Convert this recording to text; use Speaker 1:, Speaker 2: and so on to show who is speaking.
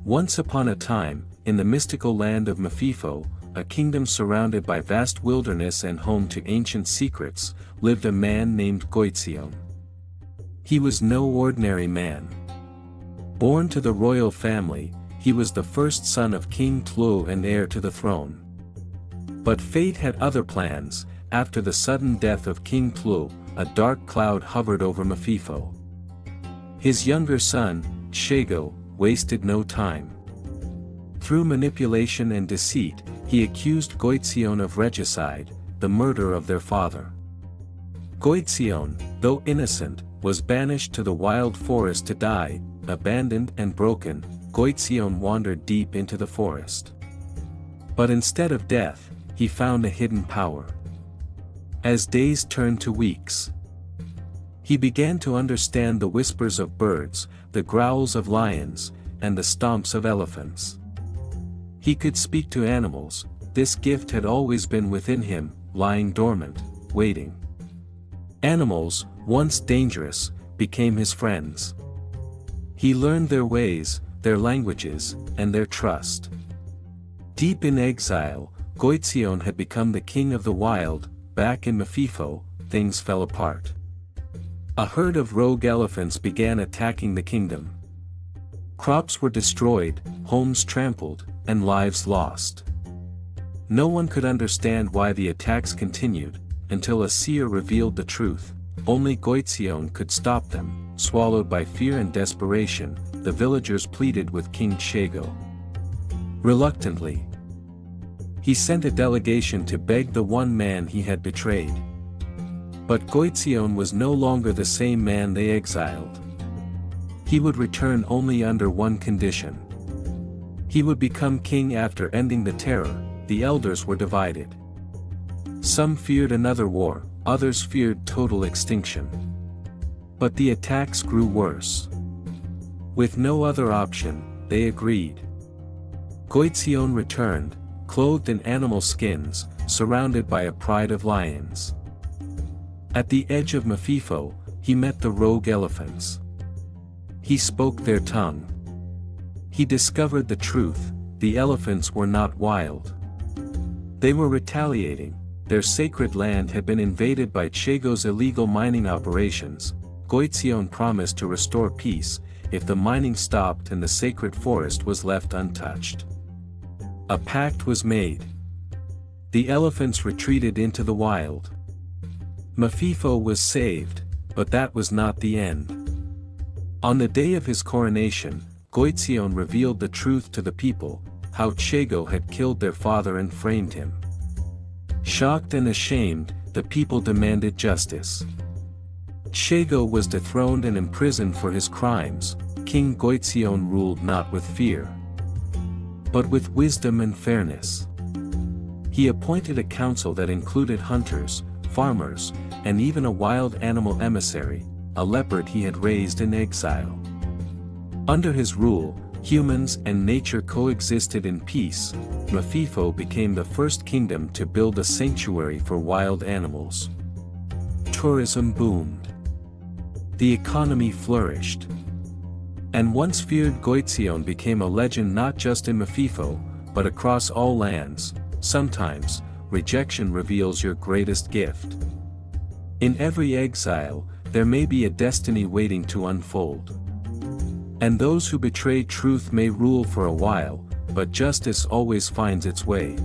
Speaker 1: Once upon a time, in the mystical land of Mafifo, a kingdom surrounded by vast wilderness and home to ancient secrets, lived a man named Goitseone. He was no ordinary man. Born to the royal family, he was the first son of King Tlu and heir to the throne. But fate had other plans. After the sudden death of King Tlu, a dark cloud hovered over Mafifo. His younger son, Shego, wasted no time. Through manipulation and deceit, he accused Goitseone of regicide, the murder of their father. Goitseone, though innocent, was banished to the wild forest to die. Abandoned and broken, Goitseone wandered deep into the forest. But instead of death, he found a hidden power. As days turned to weeks, he began to understand the whispers of birds, the growls of lions, and the stomps of elephants. He could speak to animals. This gift had always been within him, lying dormant, waiting. Animals, once dangerous, became his friends. He learned their ways, their languages, and their trust. Deep in exile, Goitseone had become the king of the wild. Back in Mafifo, things fell apart. A herd of rogue elephants began attacking the kingdom. Crops were destroyed, homes trampled, and lives lost. No one could understand why the attacks continued, until a seer revealed the truth. Only Goitseone could stop them. Swallowed by fear and desperation, the villagers pleaded with King Shego. Reluctantly, he sent a delegation to beg the one man he had betrayed. But Goitseone was no longer the same man they exiled. He would return only under one condition. He would become king after ending the terror. The elders were divided. Some feared another war, others feared total extinction. But the attacks grew worse. With no other option, they agreed. Goitseone returned, clothed in animal skins, surrounded by a pride of lions. At the edge of Mafifo, he met the rogue elephants. He spoke their tongue. He discovered the truth: the elephants were not wild. They were retaliating. Their sacred land had been invaded by Chego's illegal mining operations. Goitseone promised to restore peace, if the mining stopped and the sacred forest was left untouched. A pact was made. The elephants retreated into the wild. Mafifo was saved, but that was not the end. On the day of his coronation, Goitseone revealed the truth to the people, how Chego had killed their father and framed him. Shocked and ashamed, the people demanded justice. Chego was dethroned and imprisoned for his crimes. King Goitseone ruled not with fear, but with wisdom and fairness. He appointed a council that included hunters, farmers, and even a wild animal emissary, a leopard he had raised in exile. Under his rule, humans and nature coexisted in peace. Mafifo became the first kingdom to build a sanctuary for wild animals. Tourism boomed. The economy flourished. And once feared Goitseone became a legend not just in Mafifo, but across all lands. Sometimes, rejection reveals your greatest gift. In every exile, there may be a destiny waiting to unfold. And those who betray truth may rule for a while, but justice always finds its way.